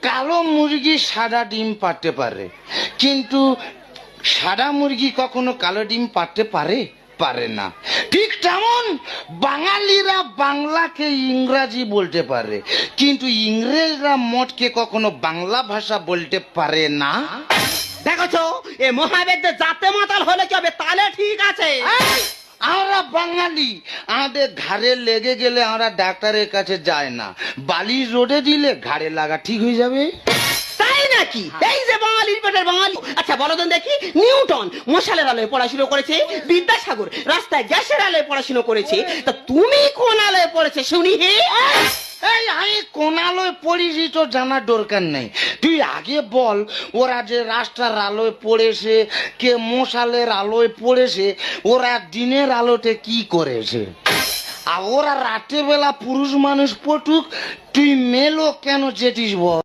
কালো মুরগি সাদা ডিম পারতে পারে, কিন্তু সাদা মুরগি কখনো কালো ডিম পারতে পারে? পারে না। ঠিক তেমন বাঙালিরা বাংলাকে ইংরাজি বলতে পারে, কিন্তু ইংরেজরা মঠকে কখনো বাংলা ভাষা বলতে পারে না। দেখছো এ মহাবেদ্যে জাতে মাতাল হলে কি হবে? তাহলে ঠিক আছে। আমরা বাঙালি, আমাদের ঘাড়ে লেগে গেলে আমরা ডাক্তারের কাছে যাই না, বালি রোডে দিলে ঘাড়ে লাগা ঠিক হয়ে যাবে। তাই নাকি? এই যে বাঙালির পেটের বাঙালি। আচ্ছা বলো তো দেখি, নিউটন মশালের আলোয় পড়াশোনা করেছে, বিদ্যাসাগর রাস্তায় গ্যাসের আলোয় পড়াশোনা করেছে, তা তুমি কোন আলোয় পড়েছে শুনি? এই আমি কোন আলোয় পড়েছি তো জানার দরকার নেই, তুই আগে বল ওরা যে রাস্তার আলোয় পড়েছে, কে মশালের আলোয় পড়েছে, ওরা দিনের আলোতে কি করেছে? আর ওরা রাতের বেলা পুরুষ মানুষ পটুক, তুই মেলো কেন যেতিস বল?